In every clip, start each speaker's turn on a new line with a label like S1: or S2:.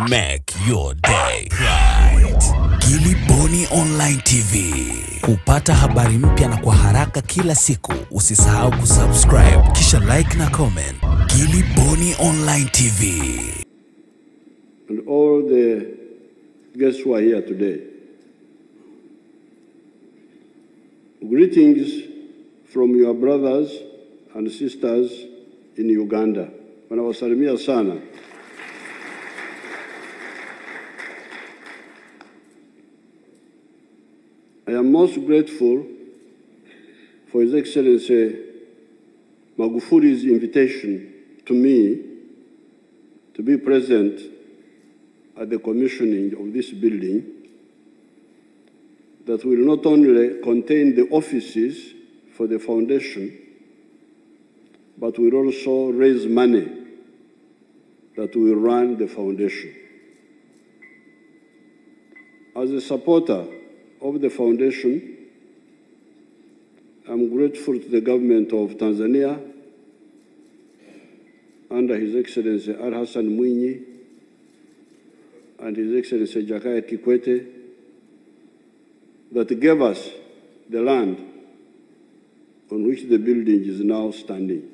S1: Make your day right. Gilly Bonny Online TV. Kupata habari mpya na kwa haraka kila siku, usisahau kusubscribe kisha like na comment. Gilly Bonny Online TV.
S2: And all the guests who are here today. Greetings from your brothers and sisters in Uganda. Wanawasalimia sana. I am most grateful for His Excellency Magufuli's invitation to me to be present at the commissioning of this building that will not only contain the offices for the foundation, but will also raise money that will run the foundation. As a supporter of the foundation, I'm grateful to the government of Tanzania under His Excellency Al-Hassan Mwinyi and His Excellency Jakaya Kikwete that gave us the land on which the building is now standing.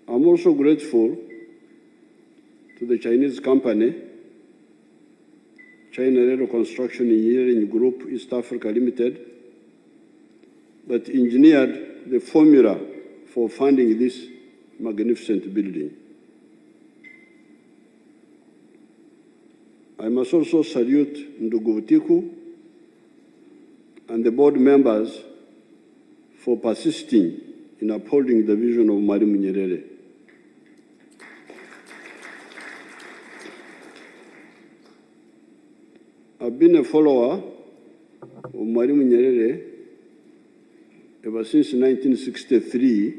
S2: I'm also grateful to the Chinese company, China Railway Construction Engineering Group East Africa Limited, that engineered the formula for funding this magnificent building. I must also salute Ndugu Utiku and the board members for persisting in upholding the vision of Mwalimu Nyerere. I've been a follower of Mwalimu Nyerere ever since 1963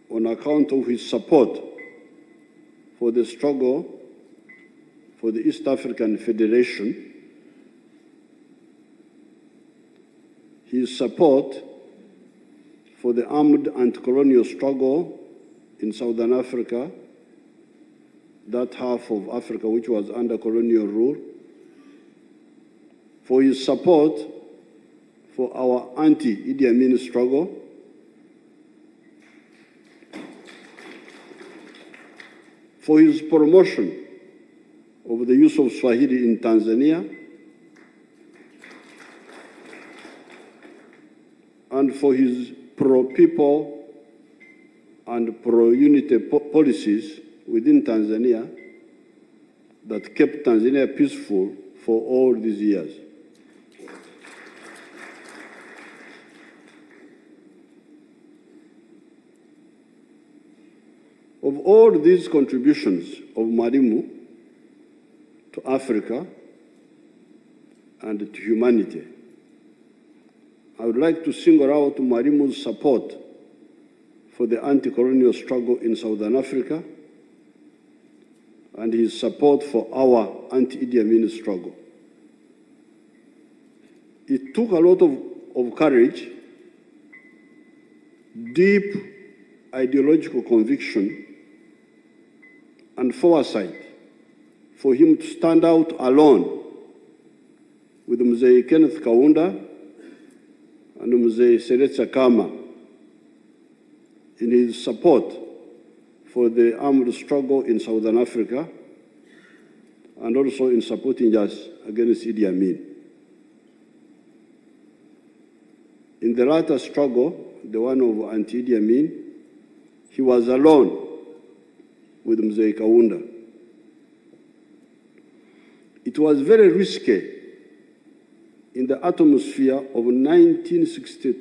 S2: on account of his support for the struggle for the East African Federation, his support for the armed anti-colonial struggle in Southern Africa, that half of Africa which was under colonial rule, for his support for our anti-Idi Amin struggle, for his promotion of the use of Swahili in Tanzania, and for his pro-people and pro-unity policies within Tanzania that kept Tanzania peaceful for all these years. Of all these contributions of Mwalimu to Africa and to humanity, I would like to single out Mwalimu's support for the anti-colonial struggle in Southern Africa and his support for our anti-Idi Amin struggle. It took a lot of courage, deep ideological conviction, and foresight for him to stand out alone with Mzee Kenneth Kaunda and Mzee Seletsa Kama in his support for the armed struggle in Southern Africa and also in supporting us against Idi Amin. In the latter struggle, the one of anti-Idi Amin, he was alone with Mzee Kaunda. It was very risky in the atmosphere of 1962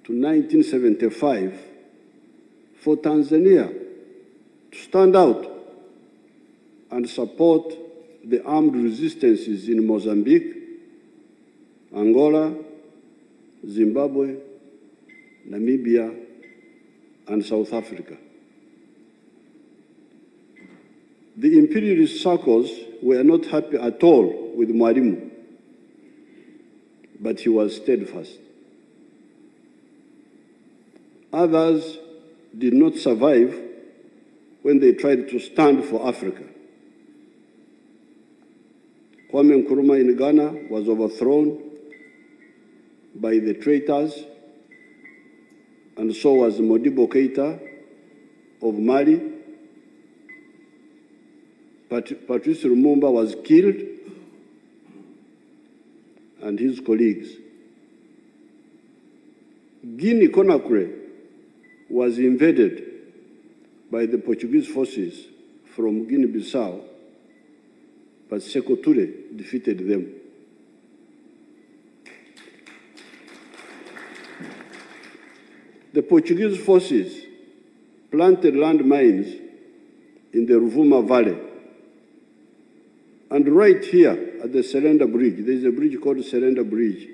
S2: to 1975 for Tanzania to stand out and support the armed resistances in Mozambique, Angola, Zimbabwe, Namibia, and South Africa. The imperialist circles were not happy at all with Mwalimu, but he was steadfast. Others did not survive when they tried to stand for Africa. Kwame Nkrumah in Ghana was overthrown by the traitors, and so was Modibo Keita of Mali. Patrice Lumumba was killed, and his colleagues. Guinea-Conakry was invaded by the Portuguese forces from Guinea-Bissau, but Sékou Touré defeated them. The Portuguese forces planted landmines in the Rovuma Valley. And right here at the Surrender Bridge, there is a bridge called Surrender Bridge.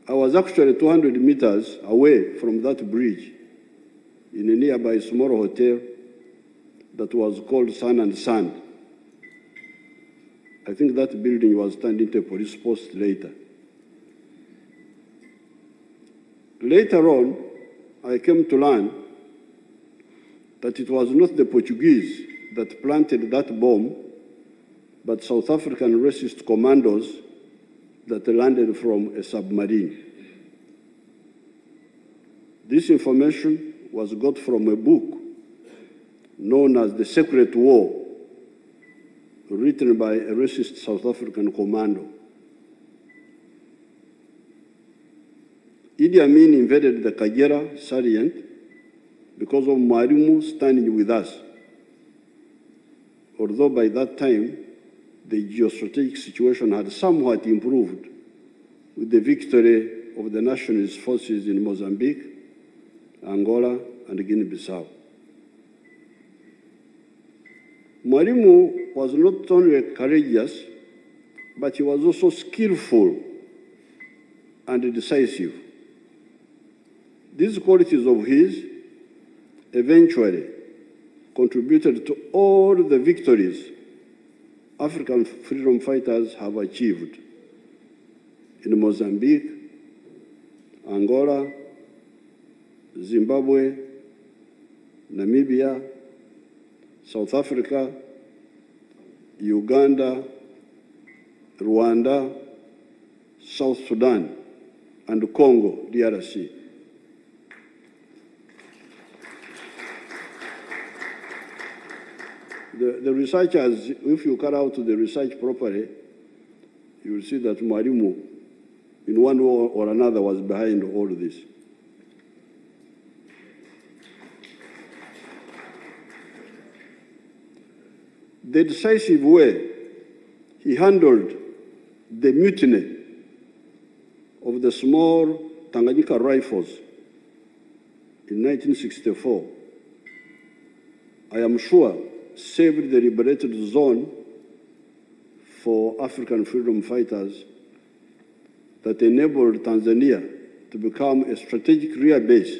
S2: I was actually 200 meters away from that bridge in a nearby small hotel that was called Sun and Sand. I think that building was turned into a police post later. Later on, I came to learn that it was not the Portuguese that planted that bomb, but South African racist commandos that landed from a submarine. This information was got from a book known as The Secret War, written by a racist South African commando. Idi Amin invaded the Kagera salient because of Mwalimu standing with us, although by that time the geostrategic situation had somewhat improved with the victory of the nationalist forces in Mozambique, Angola, and Guinea-Bissau. Mwalimu was not only courageous, but he was also skillful and decisive. These qualities of his eventually contributed to all the victories African freedom fighters have achieved in Mozambique, Angola, Zimbabwe, Namibia, South Africa, Uganda, Rwanda, South Sudan, and Congo, DRC. The researchers, if you carry out the research properly, you will see that Mwalimu, in one way or another, was behind all this. The decisive way he handled the mutiny of the small Tanganyika Rifles in 1964, I am sure, saved the liberated zone for African freedom fighters that enabled Tanzania to become a strategic rear base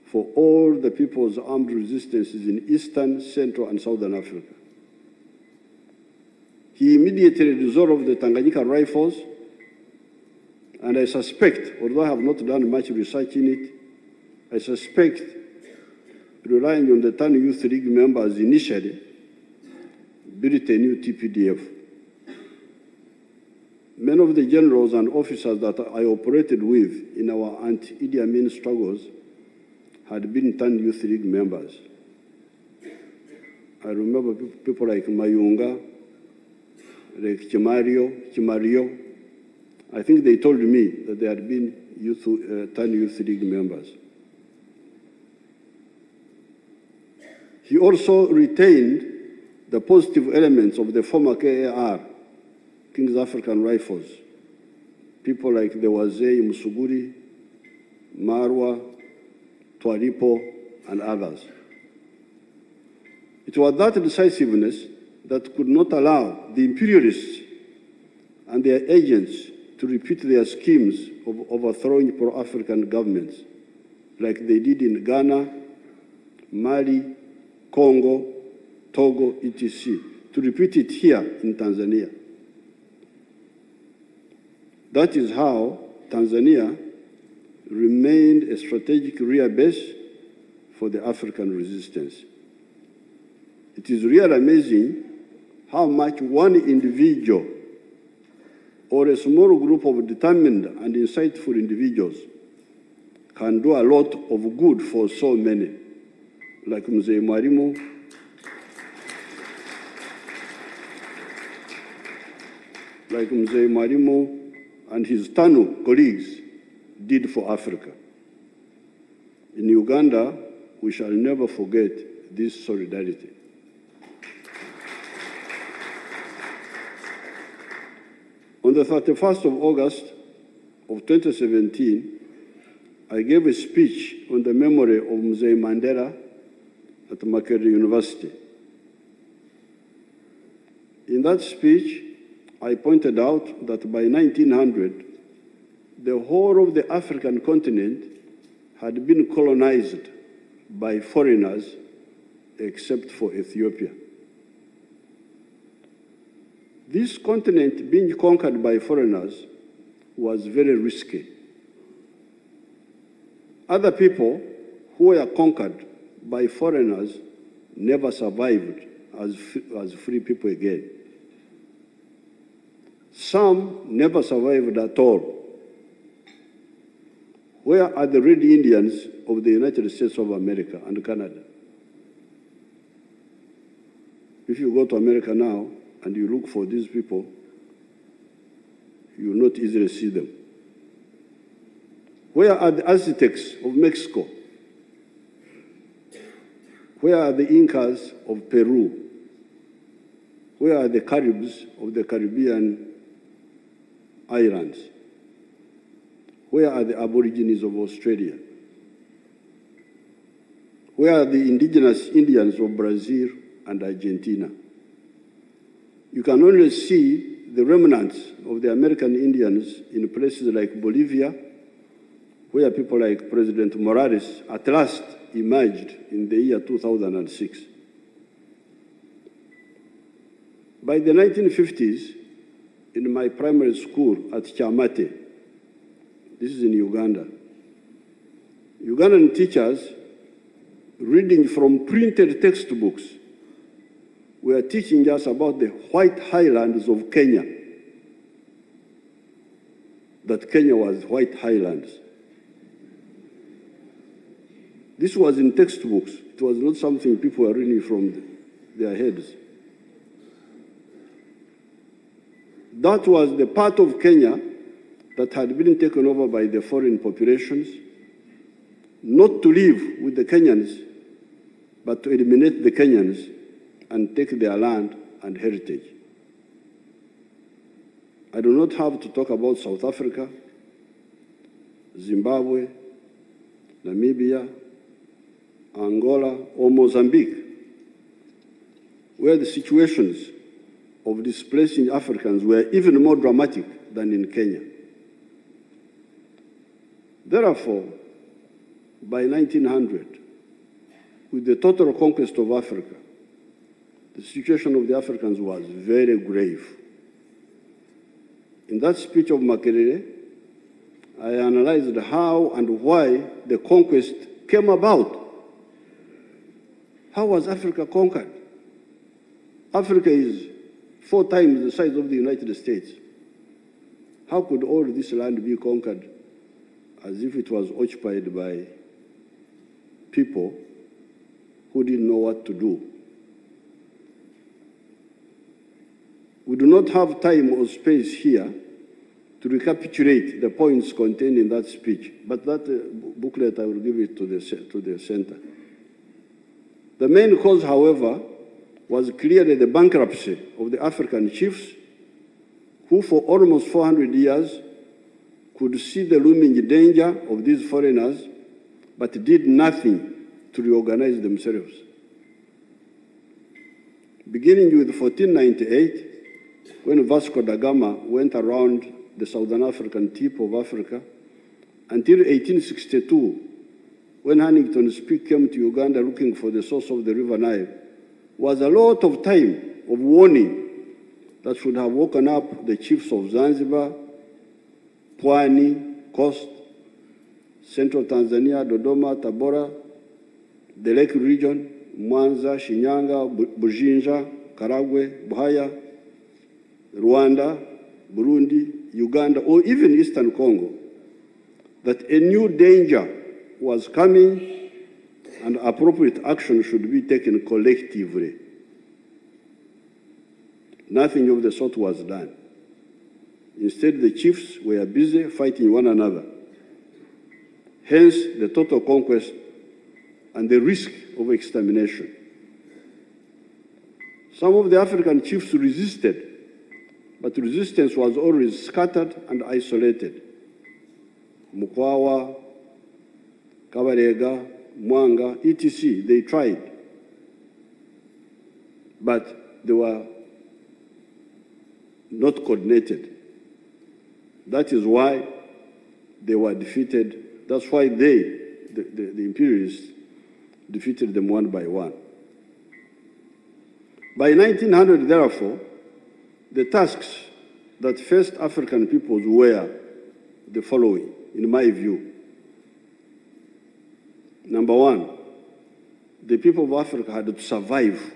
S2: for all the people's armed resistances in Eastern, Central, and Southern Africa. He immediately dissolved the Tanganyika Rifles, and I suspect, although I have not done much research in it, I suspect, relying on the TANU Youth League members initially, built a new TPDF. Many of the generals and officers that I operated with in our anti-Idi Amin struggles had been TANU Youth League members. I remember people like Mayunga, like Chimario. I think they told me that they had been TANU Youth League members. He also retained the positive elements of the former KAR, King's African Rifles. People like the Wazee Musuguri, Marwa, Twaripo, and others. It was that decisiveness that could not allow the imperialists and their agents to repeat their schemes of overthrowing pro-African governments, like they did in Ghana, Mali, Congo, Togo, etc., to repeat it here in Tanzania. That is how Tanzania remained a strategic rear base for the African resistance. It is really amazing how much one individual or a small group of determined and insightful individuals can do a lot of good for so many, like Mzee Mwalimu, and his TANU colleagues did for Africa. In Uganda, we shall never forget this solidarity. On the 31st of August of 2017, I gave a speech on the memory of Mzee Mandela at Makerere University. In that speech, I pointed out that by 1900, the whole of the African continent had been colonized by foreigners except for Ethiopia. This continent being conquered by foreigners was very risky. Other people who were conquered by foreigners never survived as free people again. Some never survived at all. Where are the Red Indians of the United States of America and Canada? If you go to America now and you look for these people, you will not easily see them. Where are the Aztecs of Mexico? Where are the Incas of Peru? Where are the Caribs of the Caribbean islands? Where are the Aborigines of Australia? Where are the indigenous Indians of Brazil and Argentina? You can only see the remnants of the American Indians in places like Bolivia, where people like President Morales at last emerged in the year 2006. By the 1950s, in my primary school at Chamate, this is in Uganda, Ugandan teachers reading from printed textbooks were teaching us about the white highlands of Kenya, that Kenya was white highlands. This was in textbooks. It was not something people were reading from their heads. That was the part of Kenya that had been taken over by the foreign populations, not to live with the Kenyans, but to eliminate the Kenyans and take their land and heritage. I do not have to talk about South Africa, Zimbabwe, Namibia, Angola, or Mozambique, where the situations of displacing Africans were even more dramatic than in Kenya. Therefore, by 1900, with the total conquest of Africa, the situation of the Africans was very grave. In that speech of Makerere, I analyzed how and why the conquest came about. How was Africa conquered? Africa is 4 times the size of the United States. How could all this land be conquered as if it was occupied by people who didn't know what to do? We do not have time or space here to recapitulate the points contained in that speech, but that booklet, I will give it to the center. The main cause, however, was clearly the bankruptcy of the African chiefs, who for almost 400 years could see the looming danger of these foreigners, but did nothing to reorganize themselves. Beginning with 1498, when Vasco da Gama went around the Southern African tip of Africa, until 1862, when Huntington Speke came to Uganda looking for the source of the River Nile, was a lot of time of warning that should have woken up the chiefs of Zanzibar, Pwani, Coast, Central Tanzania, Dodoma, Tabora, the Lake region, Mwanza, Shinyanga, Bujinja, Karagwe, Buhaya, Rwanda, Burundi, Uganda, or even Eastern Congo, that a new danger was coming and appropriate action should be taken collectively. Nothing of the sort was done. Instead, the chiefs were busy fighting one another. Hence, the total conquest and the risk of extermination. Some of the African chiefs resisted, but resistance was always scattered and isolated. Mukwawa, Kabarega, Mwanga, etc., they tried, but they were not coordinated. That is why they were defeated. That's why the imperialists, defeated them one by one. By 1900, therefore, the tasks that faced African peoples were the following, in my view. Number one, the people of Africa had to survive,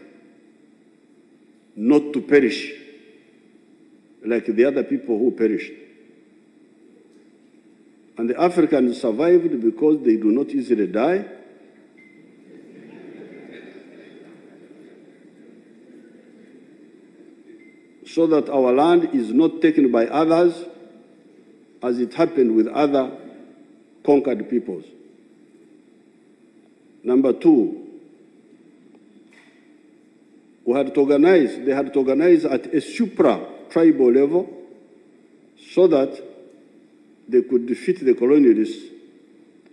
S2: not to perish like the other people who perished. And the Africans survived because they do not easily die. So that our land is not taken by others, as it happened with other conquered peoples. Number two, they had to organize at a supra-tribal level so that they could defeat the colonialists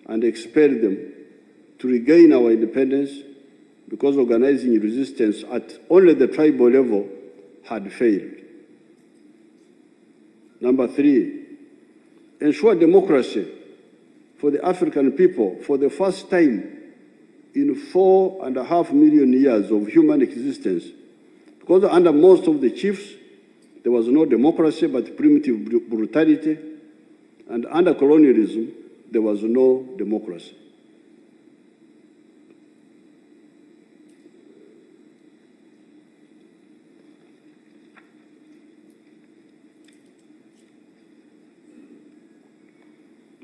S2: and expel them to regain our independence, because organizing resistance at only the tribal level had failed. Number three, ensure democracy for the African people for the first time in 4.5 million years of human existence. Because under most of the chiefs, there was no democracy but primitive brutality, and under colonialism, there was no democracy.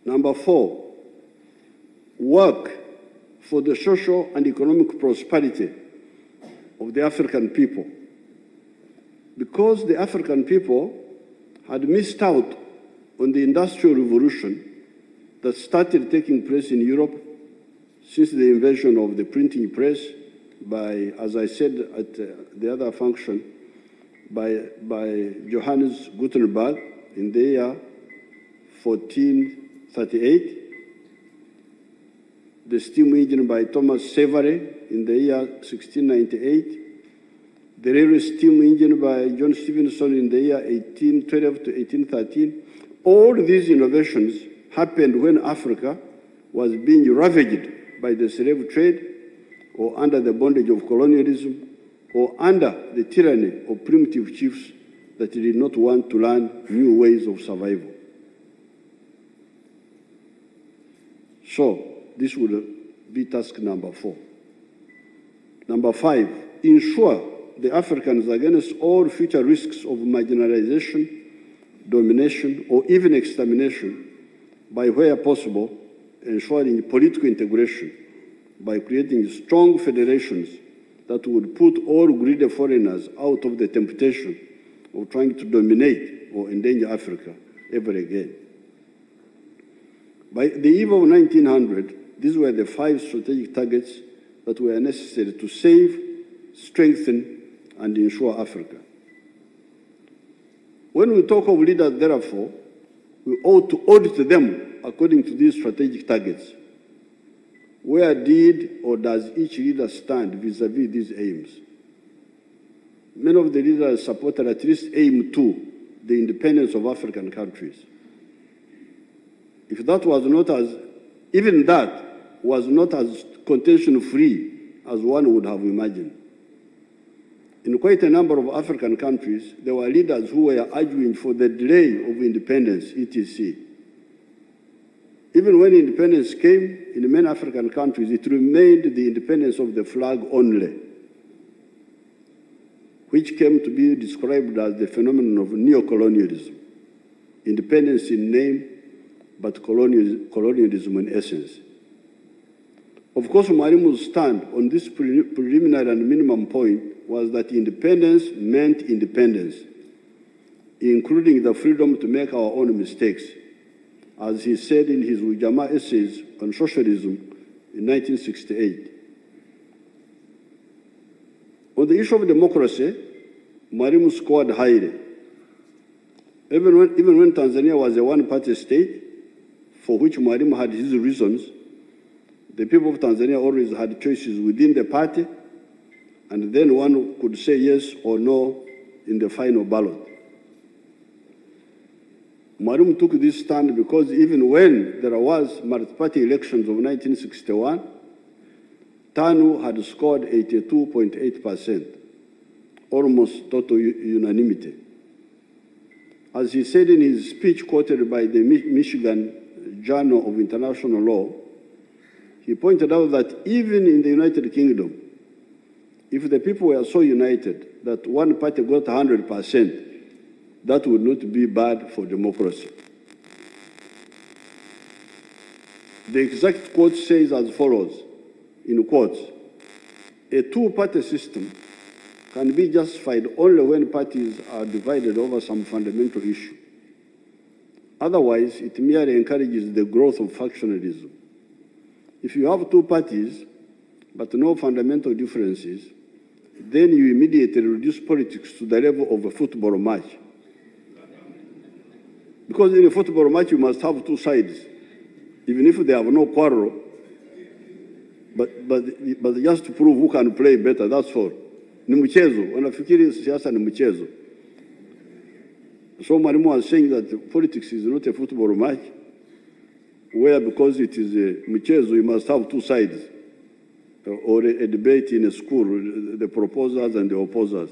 S2: Number four, work for the social and economic prosperity of the African people. Because the African people had missed out on the Industrial Revolution that started taking place in Europe since the invention of the printing press by, as I said at the other function, by Johannes Gutenberg in the year 1438, the steam engine by Thomas Savery in the year 1698, the railway steam engine by John Stephenson in the year 1812 to 1813. All these innovations happened when Africa was being ravaged by the slave trade, or under the bondage of colonialism, or under the tyranny of primitive chiefs that did not want to learn new ways of survival. So, this would be task number four. Number five, ensure the Africans against all future risks of marginalization, domination, or even extermination by, where possible, ensuring political integration by creating strong federations that would put all greedy foreigners out of the temptation of trying to dominate or endanger Africa ever again. By the eve of 1900, these were the 5 strategic targets that were necessary to save, strengthen, and ensure Africa. When we talk of leaders, therefore, we ought to audit them according to these strategic targets. Where did or does each leader stand vis-à-vis these aims? Many of the leaders supported at least aim 2, the independence of African countries. If that was not as, even that was not as contention-free as one would have imagined. In quite a number of African countries, there were leaders who were arguing for the delay of independence, etc. Even when independence came in many African countries, it remained the independence of the flag only, which came to be described as the phenomenon of neo-colonialism. Independence in name, but colonialism in essence. Of course, Mwalimu's stand on this preliminary and minimum point was that independence meant independence, including the freedom to make our own mistakes, as he said in his Ujamaa essays on socialism in 1968. On the issue of democracy, Mwalimu scored highly. Even when Tanzania was a one-party state, for which Mwalimu had his reasons, the people of Tanzania always had choices within the party, and then one could say yes or no in the final ballot. Mwalimu took this stand because even when there was multi-party elections of 1961, TANU had scored 82.8%, almost total unanimity. As he said in his speech quoted by the Michigan Journal of International Law, he pointed out that even in the United Kingdom, if the people were so united that one party got 100%, that would not be bad for democracy. The exact quote says as follows, in quotes, "A two-party system can be justified only when parties are divided over some fundamental issue. Otherwise, it merely encourages the growth of factionalism. If you have two parties, but no fundamental differences, then you immediately reduce politics to the level of a football match. Because in a football match, you must have two sides, even if they have no quarrel, but just to prove who can play better, that's all. Ni mchezo, wanafikiri siasa ni mchezo. So Mwalimu was saying that politics is not a football match, where because it is a mchezo, you must have two sides, or a debate in a school, the proposers and the opposers.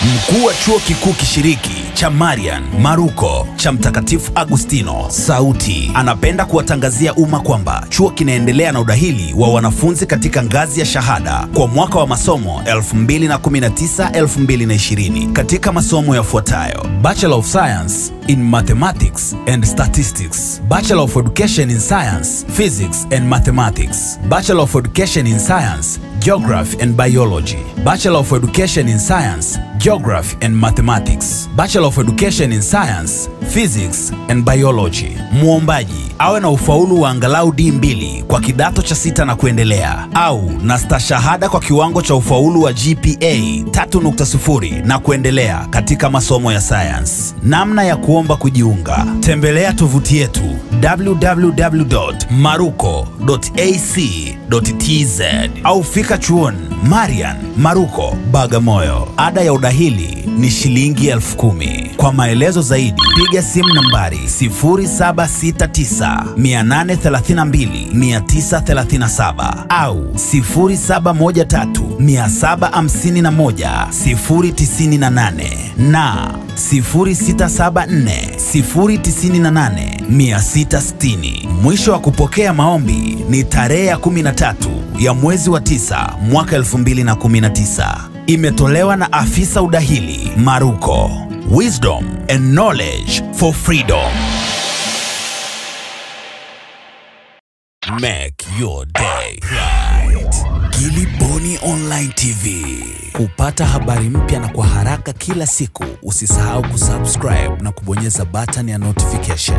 S1: Mkuu wa chuo kikuu kishiriki cha Marian Maruko cha Mtakatifu Agustino Sauti anapenda kuwatangazia umma kwamba chuo kinaendelea na udahili wa wanafunzi katika ngazi ya shahada kwa mwaka wa masomo 2019-2020 katika masomo yafuatayo: Bachelor of Science in Mathematics and Statistics, Bachelor of Education in Science, Physics and Mathematics, Bachelor of Education in Science, Geography and Biology, Bachelor of Education in Science, Geography and Mathematics, Bachelor of Education in Science, Physics and Biology. Muombaji awe na ufaulu wa angalau D2 kwa kidato cha 6 na kuendelea, au na stashahada kwa kiwango cha ufaulu wa GPA 3.0 na kuendelea katika masomo ya science. Namna ya kuomba kujiunga: tembelea tovuti yetu www.maruko.ac.tz au fika chuoni Marian Maruko, Bagamoyo. Ada ya udahili ni shilingi 10,000. Kwa maelezo zaidi piga simu nambari 0769832937 au 0713751098 na 0674098660. Mwisho wa kupokea maombi ni tarehe 13 ya mwezi wa 9 mwaka 2019. Imetolewa na afisa udahili Maruko. Wisdom and knowledge for freedom. Make your day right. Kiliboni Online TV. Kupata habari mpya na kwa haraka kila siku, usisahau kusubscribe na kubonyeza button ya notification.